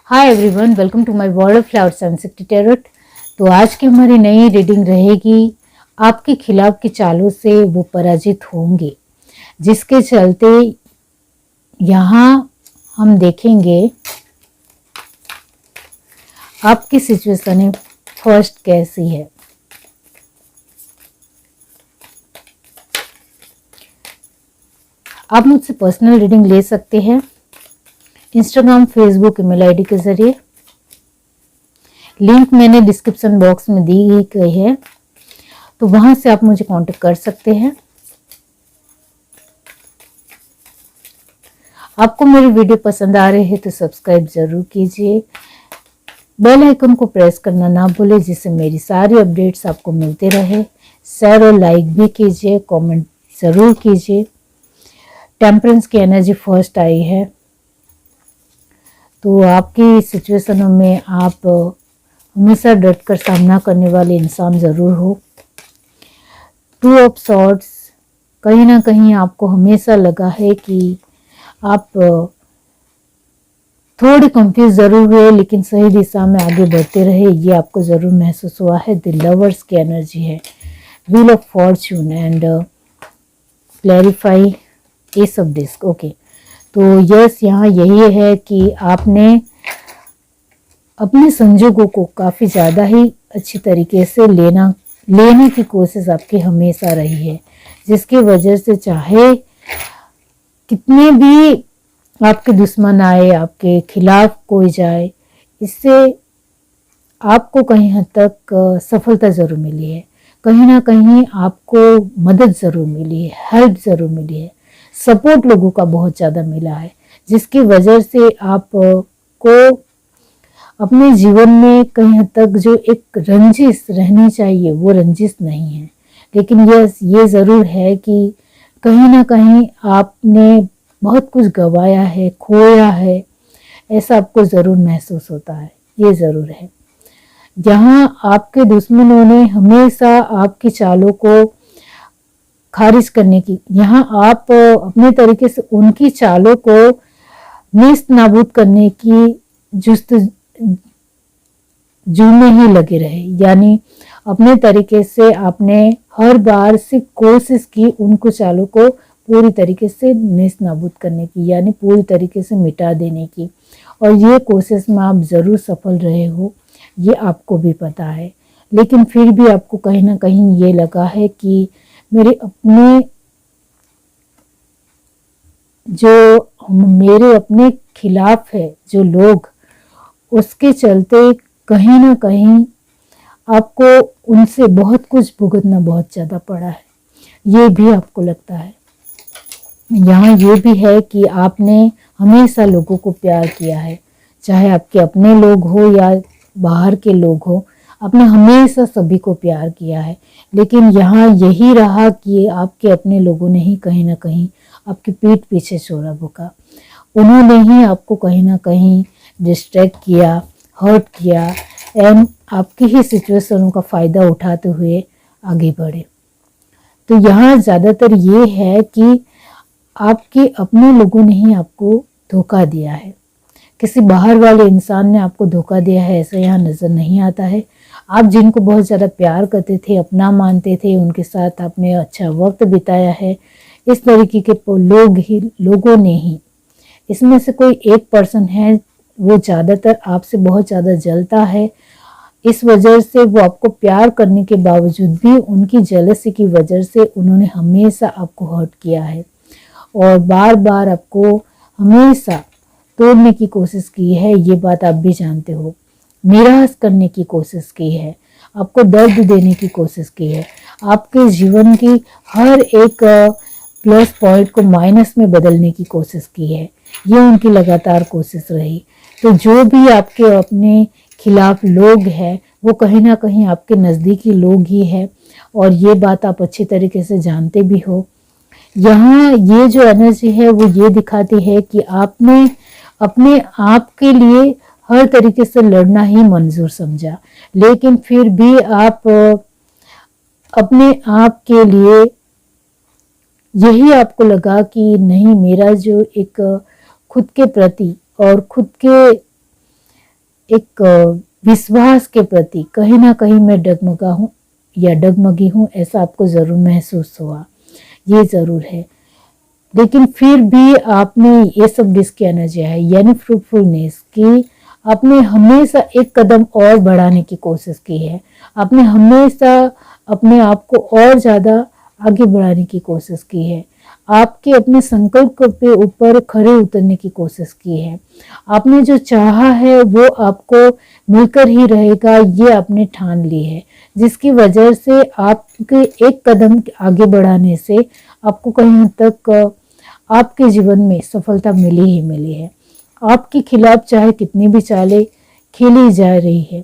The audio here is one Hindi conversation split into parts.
Hi everyone, welcome to my world of flowers and tarot. तो आज की हमारी नई रीडिंग रहेगी आपके खिलाफ की चालों से वो पराजित होंगे, जिसके चलते यहाँ हम देखेंगे आपकी सिचुएशन फर्स्ट कैसी है। आप मुझसे पर्सनल रीडिंग ले सकते हैं इंस्टाग्राम, फेसबुक, ईमेल आईडी के जरिए। लिंक मैंने डिस्क्रिप्शन बॉक्स में दी गई है, तो वहां से आप मुझे कांटेक्ट कर सकते हैं। आपको मेरी वीडियो पसंद आ रहे हैं तो सब्सक्राइब जरूर कीजिए, बेल आइकन को प्रेस करना ना भूलें, जिससे मेरी सारी अपडेट्स आपको मिलते रहे। शेयर और लाइक भी कीजिए, कमेंट जरूर कीजिए। टेम्परेंस की एनर्जी फर्स्ट आई है, तो आपकी सिचुएशनों में आप हमेशा डट कर सामना करने वाले इंसान ज़रूर हो। टू ऑफ सॉर्ड्स, कहीं ना कहीं आपको हमेशा लगा है कि आप थोड़े कंफ्यूज ज़रूर हुए, लेकिन सही दिशा में आगे बढ़ते रहे, ये आपको ज़रूर महसूस हुआ है। द लवर्स की एनर्जी है, wheel of fortune and clarify ace of discs. Okay, तो यस, यहाँ यही है कि आपने अपने संजोगों को काफ़ी ज़्यादा ही अच्छी तरीके से लेने की कोशिश आपकी हमेशा रही है, जिसकी वजह से चाहे कितने भी आपके दुश्मन आए, आपके खिलाफ कोई जाए, इससे आपको कहीं हद तक सफलता ज़रूर मिली है। कहीं ना कहीं आपको मदद ज़रूर मिली है, हेल्प ज़रूर मिली है, सपोर्ट लोगों का बहुत ज़्यादा मिला है, जिसकी वजह से आपको अपने जीवन में कहीं हद तक जो एक रंजिश रहनी चाहिए वो रंजिश नहीं है। लेकिन ये ज़रूर है कि कहीं ना कहीं आपने बहुत कुछ गंवाया है, खोया है, ऐसा आपको ज़रूर महसूस होता है, ये ज़रूर है। जहाँ आपके दुश्मनों ने हमेशा आपकी चालों को खारिज करने की, यहाँ आप अपने तरीके से उनकी चालों को नेस्त नाबूद करने की जू में ही लगे रहे। यानी अपने तरीके से आपने हर बार सिर्फ कोशिश की उनको चालों को पूरी तरीके से नेस्त नाबूद करने की, यानी पूरी तरीके से मिटा देने की, और ये कोशिश में आप ज़रूर सफल रहे हो, ये आपको भी पता है। लेकिन फिर भी आपको कहीं ना कहीं ये लगा है कि मेरे अपने खिलाफ है जो लोग, उसके चलते कहीं ना कहीं आपको उनसे बहुत कुछ भुगतना बहुत ज़्यादा पड़ा है, ये भी आपको लगता है। यहाँ ये भी है कि आपने हमेशा लोगों को प्यार किया है, चाहे आपके अपने लोग हो या बाहर के लोग हो, आपने हमेशा सभी को प्यार किया है। लेकिन यहाँ यही रहा कि आपके अपने लोगों ने ही कहीं ना कहीं आपकी पीठ पीछे छोड़ा भूखा। उन्होंने ही आपको कहीं ना कहीं डिस्ट्रैक्ट किया, हर्ट किया, एंड आपकी ही सिचुएशनों का फ़ायदा उठाते हुए आगे बढ़े। तो यहाँ ज़्यादातर ये है कि आपके अपने लोगों ने ही आपको धोखा दिया है, किसी बाहर वाले इंसान ने आपको धोखा दिया है, ऐसा यहाँ नज़र नहीं आता है। आप जिनको बहुत ज़्यादा प्यार करते थे, अपना मानते थे, उनके साथ आपने अच्छा वक्त बिताया है, इस तरीके के लोगों ने ही, इसमें से कोई एक पर्सन है वो ज़्यादातर आपसे बहुत ज़्यादा जलता है। इस वजह से वो आपको प्यार करने के बावजूद भी उनकी जेलसी की वजह से उन्होंने हमेशा आपको हर्ट किया है, और बार बार आपको हमेशा तोड़ने की कोशिश की है। ये बात आप भी जानते हो, निराश करने की कोशिश की है, आपको दर्द देने की कोशिश की है, आपके जीवन की हर एक प्लस पॉइंट को माइनस में बदलने की कोशिश की है। ये उनकी लगातार कोशिश रही। तो जो भी आपके अपने खिलाफ लोग हैं, वो कहीं ना कहीं आपके नज़दीकी लोग ही हैं, और ये बात आप अच्छी तरीके से जानते भी हो। यहाँ ये जो एनर्जी है वो ये दिखाती है कि आपने अपने आप के लिए हर तरीके से लड़ना ही मंजूर समझा, लेकिन फिर भी आप अपने आप के लिए यही आपको लगा कि नहीं, मेरा जो एक खुद के प्रति और खुद के एक विश्वास के प्रति कहीं ना कहीं मैं डगमगा हूँ या डगमगी हूँ, ऐसा आपको ज़रूर महसूस हुआ, ये ज़रूर है। लेकिन फिर भी आपने ये सब जिसकी एनर्जी है यानी फ्रूटफुलनेस की, आपने हमेशा एक कदम और बढ़ाने की कोशिश की है। आपने हमेशा अपने आप को और ज़्यादा आगे बढ़ाने की कोशिश की है। आपके अपने संकल्प पे ऊपर खड़े उतरने की कोशिश की है। आपने जो चाहा है वो आपको मिलकर ही रहेगा, ये आपने ठान ली है, जिसकी वजह से आपके एक कदम आगे बढ़ाने से आपको कहीं हद तक आपके जीवन में सफलता मिली ही मिली है। आपके खिलाफ चाहे कितनी भी चालें खेली जा रही है,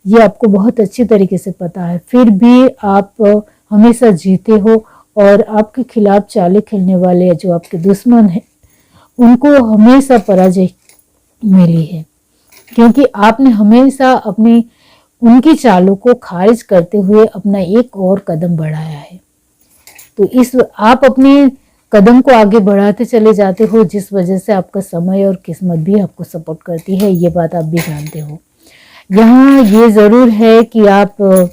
ये आपको बहुत अच्छी तरीके से पता है, फिर भी आप हमेशा जीते हो। और आपके खिलाफ चालें खेलने वाले जो आपके दुश्मन हैं, उनको हमेशा पराजय मिली है, क्योंकि आपने हमेशा अपनी उनकी चालों को खारिज करते हुए अपना एक और कदम बढ़ाया है। तो इस आप अपने कदम को आगे बढ़ाते चले जाते हो, जिस वजह से आपका समय और किस्मत भी आपको सपोर्ट करती है, ये बात आप भी जानते हो। यहाँ ये ज़रूर है कि आप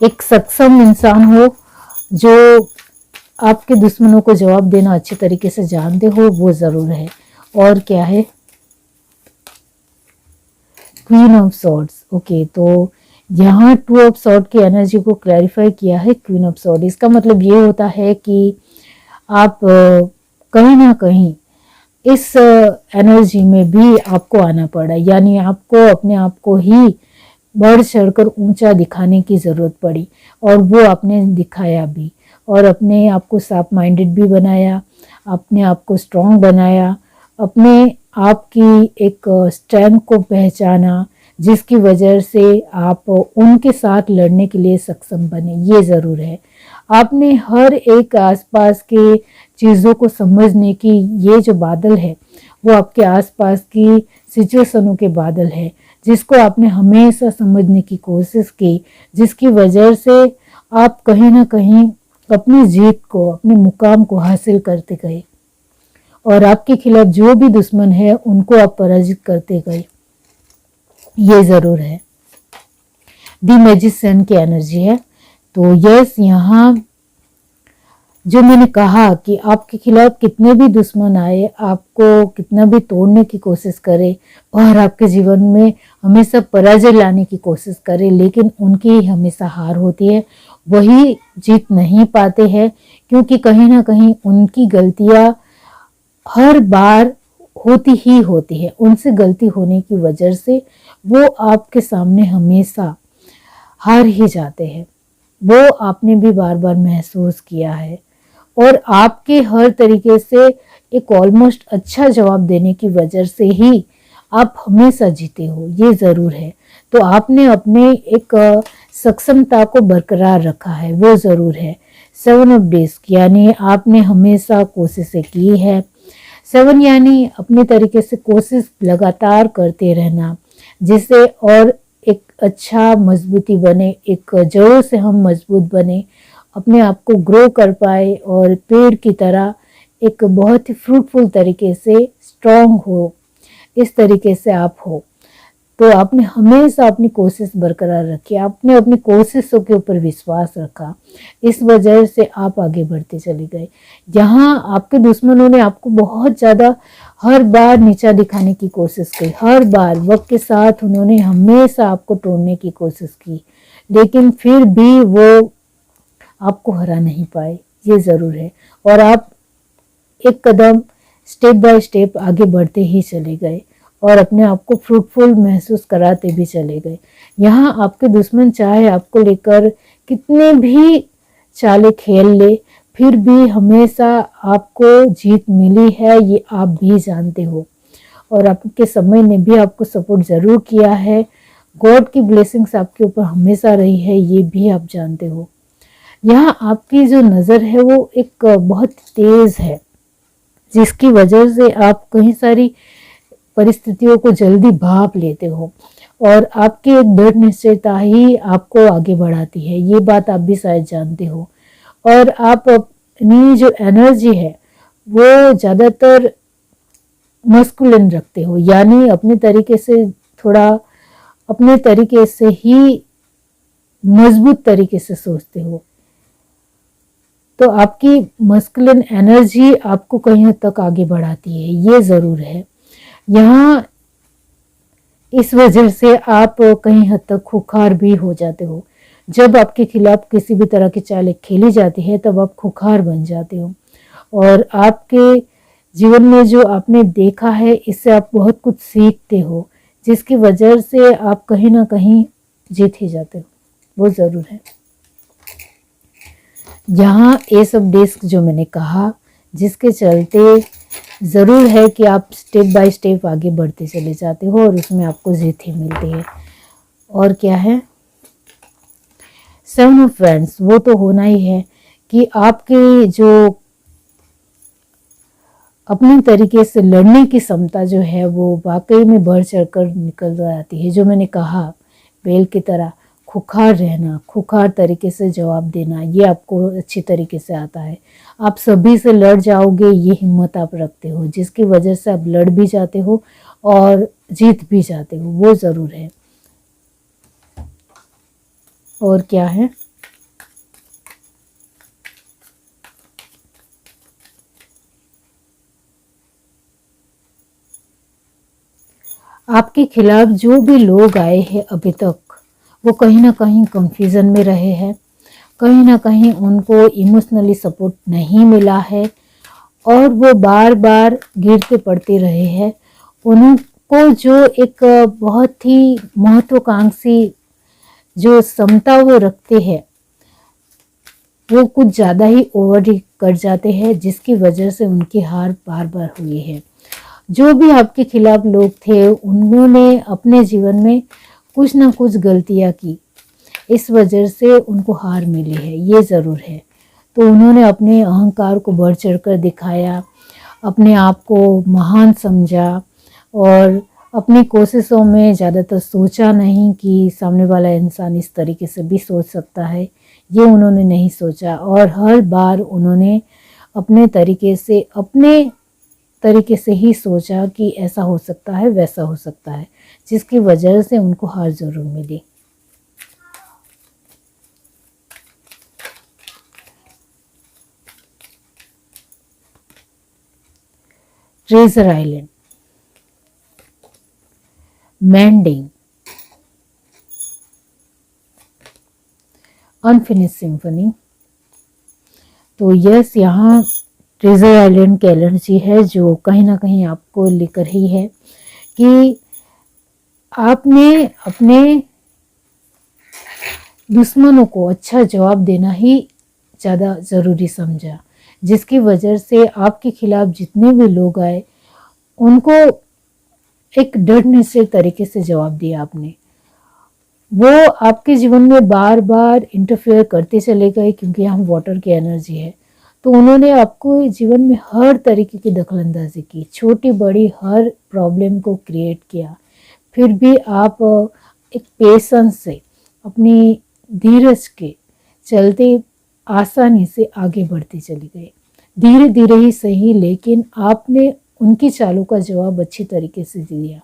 एक सक्षम इंसान हो जो आपके दुश्मनों को जवाब देना अच्छे तरीके से जानते हो, वो ज़रूर है। और क्या है, क्वीन ऑफ सॉर्ड्स। ओके, तो यहाँ 2 ऑफ सॉर्ड की एनर्जी को क्लैरिफाई किया है क्वीन ऑफ सॉर्ड। इसका मतलब ये होता है कि आप कहीं ना कहीं इस एनर्जी में भी आपको आना पड़ा, यानी आपको अपने आप को ही बढ़ चढ़कर ऊंचा दिखाने की ज़रूरत पड़ी, और वो आपने दिखाया भी, और अपने आप को साफ माइंडेड भी बनाया, अपने आप को स्ट्रॉन्ग बनाया, अपने आप की एक स्ट्रेंथ को पहचाना, जिसकी वजह से आप उनके साथ लड़ने के लिए सक्षम बने। ये ज़रूर है, आपने हर एक आसपास के चीज़ों को समझने की, ये जो बादल है वो आपके आसपास की सिचुएशनों के बादल है, जिसको आपने हमेशा समझने की कोशिश की, जिसकी वजह से आप कहीं ना कहीं अपनी जीत को, अपने मुकाम को हासिल करते गए, और आपके खिलाफ जो भी दुश्मन है उनको आप पराजित करते गए। ये ज़रूर है। दी मैजिशियन की एनर्जी है। तो यस, यहाँ जो मैंने कहा कि आपके खिलाफ कितने भी दुश्मन आए, आपको कितना भी तोड़ने की कोशिश करे और आपके जीवन में हमेशा पराजय लाने की कोशिश करे, लेकिन उनकी हमेशा हार होती है, वही जीत नहीं पाते हैं, क्योंकि कहीं ना कहीं उनकी गलतियां हर बार होती ही होती है। उनसे गलती होने की वजह से वो आपके सामने हमेशा हार ही जाते हैं। वो आपने भी बार बार महसूस किया है, और आपके हर तरीके से एक ऑलमोस्ट अच्छा जवाब देने की वजह से ही आप हमेशा जीते हो, ये ज़रूर है। तो आपने अपने एक सक्षमता को बरकरार रखा है, वो ज़रूर है। 7 ऑफ डिस्क, यानी आपने हमेशा कोशिशें की है। 7 यानी अपने तरीके से कोशिश लगातार करते रहना, जिससे और एक अच्छा मजबूती बने, एक जड़ों से हम मजबूत बने, अपने आप को ग्रो कर पाए, और पेड़ की तरह एक बहुत ही फ्रूटफुल तरीके से स्ट्रॉन्ग हो, इस तरीके से आप हो। तो आपने हमेशा अपनी कोशिश बरकरार रखी, आपने अपनी कोशिशों के ऊपर विश्वास रखा, इस वजह से आप आगे बढ़ते चले गए। यहाँ आपके दुश्मनों ने आपको बहुत ज़्यादा हर बार नीचा दिखाने की कोशिश की, हर बार वक्त के साथ उन्होंने हमेशा आपको तोड़ने की कोशिश की, लेकिन फिर भी वो आपको हरा नहीं पाए, ये ज़रूर है। और आप एक कदम स्टेप बाय स्टेप आगे बढ़ते ही चले गए, और अपने आप को फ्रूटफुल महसूस कराते भी चले गए। यहाँ आपके दुश्मन चाहे आपको लेकर कितने भी चाले खेल ले, फिर भी हमेशा आपको जीत मिली है, ये आप भी जानते हो, और आपके समय ने भी आपको सपोर्ट ज़रूर किया है। गॉड की ब्लेसिंग्स आपके ऊपर हमेशा रही है, ये भी आप जानते हो। यहाँ आपकी जो नज़र है वो एक बहुत तेज़ है, जिसकी वजह से आप कई सारी परिस्थितियों को जल्दी भाप लेते हो, और आपकी एक दृढ़ निश्चयता ही आपको आगे बढ़ाती है, ये बात आप भी शायद जानते हो। और आप अपनी जो एनर्जी है वो ज़्यादातर मस्कुलिन रखते हो, यानी अपने तरीके से थोड़ा अपने तरीके से ही मजबूत तरीके से सोचते हो, तो आपकी मस्कुलिन एनर्जी आपको कहीं हद तक आगे बढ़ाती है, ये ज़रूर है। यहाँ इस वजह से आप कहीं हद तक खुखार भी हो जाते हो। जब आपके खिलाफ किसी भी तरह की चालें खेली जाती है तब आप खुखार बन जाते हो, और आपके जीवन में जो आपने देखा है इससे आप बहुत कुछ सीखते हो, जिसकी वजह से आप कहीं ना कहीं जीत ही जाते हो, वो ज़रूर है। यहाँ ये सब डिस्क जो मैंने कहा, जिसके चलते ज़रूर है कि आप स्टेप बाय स्टेप आगे बढ़ते चले जाते हो और उसमें आपको जीत ही मिलती है। और क्या है, 7 ऑफ वैंड्स, वो तो होना ही है कि आपके जो अपने तरीके से लड़ने की क्षमता जो है वो वाकई में बढ़ चढ़कर निकल जाती है। जो मैंने कहा, बेल की तरह खुखार रहना, खुखार तरीके से जवाब देना, ये आपको अच्छी तरीके से आता है। आप सभी से लड़ जाओगे, ये हिम्मत आप रखते हो, जिसकी वजह से आप लड़ भी जाते हो और जीत भी जाते हो, वो ज़रूर है। और क्या है, आपके खिलाफ जो भी लोग आए हैं अभी तक, वो कहीं ना कहीं कंफ्यूजन में रहे हैं, कहीं ना कहीं उनको इमोशनली सपोर्ट नहीं मिला है और वो बार बार गिरते पड़ते रहे हैं। उनको जो एक बहुत ही महत्वाकांक्षी जो क्षमता वो रखते हैं, वो कुछ ज़्यादा ही ओवर कर जाते हैं, जिसकी वजह से उनकी हार बार बार हुई है। जो भी आपके खिलाफ लोग थे, उन्होंने अपने जीवन में कुछ ना कुछ गलतियां की, इस वजह से उनको हार मिली है, ये ज़रूर है। तो उन्होंने अपने अहंकार को बढ़ चढ़कर दिखाया, अपने आप को महान समझा और अपनी कोशिशों में ज़्यादातर सोचा नहीं कि सामने वाला इंसान इस तरीके से भी सोच सकता है, ये उन्होंने नहीं सोचा। और हर बार उन्होंने अपने तरीके से ही सोचा कि ऐसा हो सकता है, वैसा हो सकता है, जिसकी वजह से उनको हार ज़रूर मिली। Treasure island, mending, unfinished symphony. तो यस, यहाँ ट्रेजर आइलैंड की एनर्जी है जो कहीं ना कहीं आपको लेकर ही है कि आपने अपने दुश्मनों को अच्छा जवाब देना ही ज़्यादा ज़रूरी समझा, जिसकी वजह से आपके खिलाफ जितने भी लोग आए उनको एक डरने से तरीके से जवाब दिया आपने। वो आपके जीवन में बार बार इंटरफेयर करते चले गए, क्योंकि हम वाटर की एनर्जी है, तो उन्होंने आपको जीवन में हर तरीके की दखलंदाजी की, छोटी बड़ी हर प्रॉब्लम को क्रिएट किया। फिर भी आप एक पेशेंस से, अपनी धीरज के चलते आसानी से आगे बढ़ते चले गए। धीरे धीरे ही सही, लेकिन आपने उनकी चालों का जवाब अच्छी तरीके से दिया।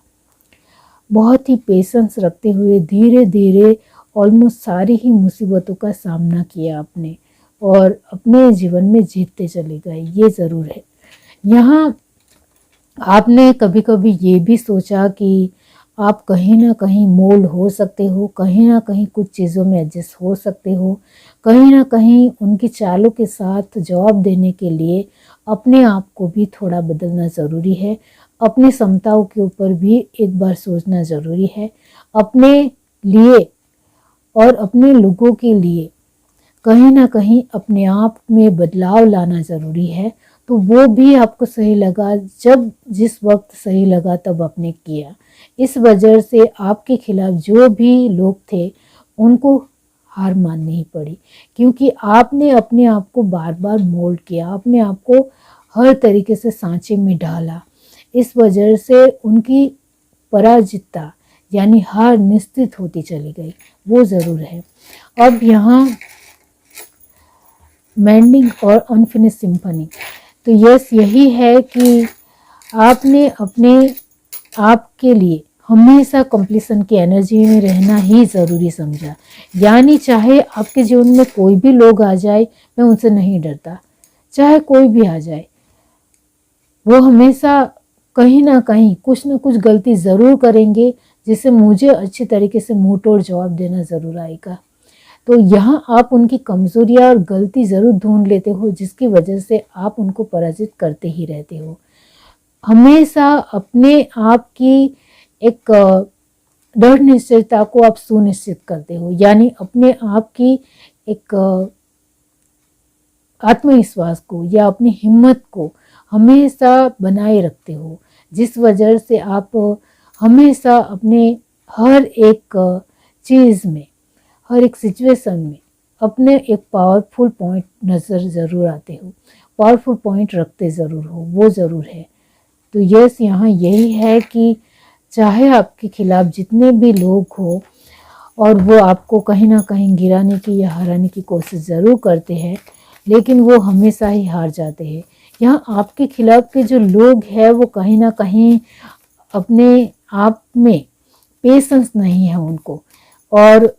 बहुत ही पेशेंस रखते हुए धीरे धीरे ऑलमोस्ट सारी ही मुसीबतों का सामना किया आपने और अपने जीवन में जीतते चले गए, ये ज़रूर है। यहाँ आपने कभी कभी ये भी सोचा कि आप कहीं ना कहीं मोल्ड हो सकते हो, कहीं ना कहीं कुछ चीज़ों में एडजस्ट हो सकते हो, कहीं ना कहीं उनकी चालों के साथ जवाब देने के लिए अपने आप को भी थोड़ा बदलना ज़रूरी है। अपनी क्षमताओं के ऊपर भी एक बार सोचना ज़रूरी है। अपने लिए और अपने लोगों के लिए कहीं ना कहीं अपने आप में बदलाव लाना ज़रूरी है। तो वो भी आपको सही लगा, जब जिस वक्त सही लगा तब आपने किया। इस वजह से आपके खिलाफ जो भी लोग थे उनको हार माननी ही पड़ी, क्योंकि आपने अपने आप को बार बार मोल्ड किया, अपने आप को हर तरीके से सांचे में डाला। इस वजह से उनकी पराजितता यानी हार निश्चित होती चली गई, वो ज़रूर है। अब यहाँ मैंडिंग और अनफिनिश सिम्फनी, तो यस यही है कि आपने अपने आप के लिए हमेशा कंप्लीशन की एनर्जी में रहना ही ज़रूरी समझा। यानी चाहे आपके जीवन में कोई भी लोग आ जाए, मैं उनसे नहीं डरता, चाहे कोई भी आ जाए, वो हमेशा कहीं ना कहीं कुछ ना कुछ गलती ज़रूर करेंगे, जिसे मुझे अच्छी तरीके से मुंह तोड़ जवाब देना ज़रूर आएगा। तो यहाँ आप उनकी कमज़ोरियाँ और गलती ज़रूर ढूंढ लेते हो, जिसकी वजह से आप उनको पराजित करते ही रहते हो। हमेशा अपने आप की एक दृढ़ निश्चयता को आप सुनिश्चित करते हो, यानी अपने आप की एक आत्मविश्वास को या अपनी हिम्मत को हमेशा बनाए रखते हो, जिस वजह से आप हमेशा अपने हर एक चीज़ में, हर एक सिचुएशन में अपने एक पावरफुल पॉइंट नज़र ज़रूर आते हो, पावरफुल पॉइंट रखते ज़रूर हो, वो ज़रूर है। तो यस, यहाँ यही है कि चाहे आपके खिलाफ जितने भी लोग हो और वो आपको कहीं ना कहीं गिराने की या हराने की कोशिश ज़रूर करते हैं, लेकिन वो हमेशा ही हार जाते हैं। यहाँ आपके खिलाफ के जो लोग हैं वो कहीं ना कहीं अपने आप में पेशेंस नहीं है उनको, और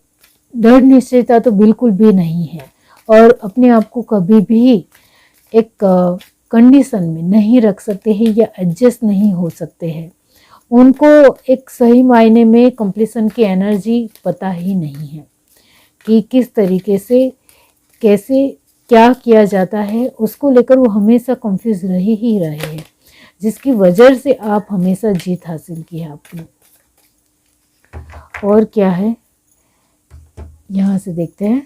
दृढ़ निश्चयता तो बिल्कुल भी नहीं है, और अपने आप को कभी भी एक कंडीशन में नहीं रख सकते हैं या एडजस्ट नहीं हो सकते हैं। उनको एक सही मायने में कंप्लीशन की एनर्जी पता ही नहीं है कि किस तरीके से कैसे क्या किया जाता है, उसको लेकर वो हमेशा कंफ्यूज रहे ही रहे हैं, जिसकी वजह से आप हमेशा जीत हासिल की है आपने। और क्या है यहाँ से देखते हैं।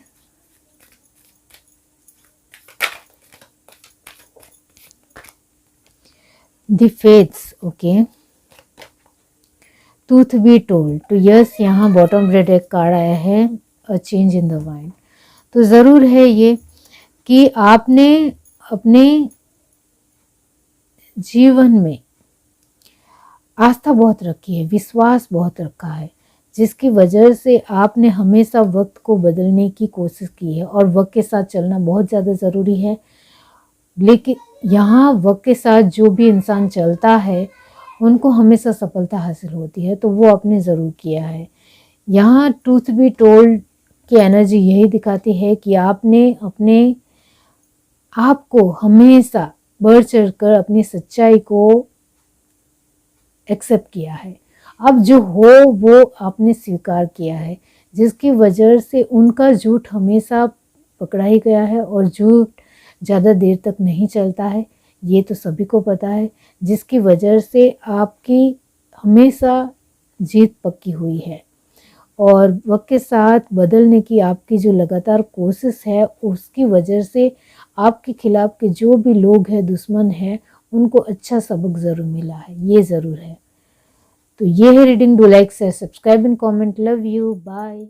The fates, okay, truth be told. तो यस, यहाँ बॉटम रेड एक कार्ड आया है, a change in the mind. तो ज़रूर है ये कि आपने अपने जीवन में आस्था बहुत रखी है, विश्वास बहुत रखा है, जिसकी वजह से आपने हमेशा वक्त को बदलने की कोशिश की है, और वक्त के साथ चलना बहुत ज़्यादा ज़रूरी है। लेकिन यहाँ वक्त के साथ जो भी इंसान चलता है उनको हमेशा सफलता हासिल होती है, तो वो आपने ज़रूर किया है। यहाँ ट्रूथ बी टोल्ड की एनर्जी यही दिखाती है कि आपने अपने आप को हमेशा बढ़ चढ़कर अपनी सच्चाई को एक्सेप्ट किया है। अब जो हो वो आपने स्वीकार किया है, जिसकी वजह से उनका झूठ हमेशा पकड़ा ही गया है, और झूठ ज़्यादा देर तक नहीं चलता है, ये तो सभी को पता है, जिसकी वजह से आपकी हमेशा जीत पक्की हुई है। और वक्त के साथ बदलने की आपकी जो लगातार कोशिश है, उसकी वजह से आपके खिलाफ के जो भी लोग हैं, दुश्मन हैं, उनको अच्छा सबक ज़रूर मिला है, ये ज़रूर है। तो ये है reading. Do like, share, subscribe and comment. Love you, bye.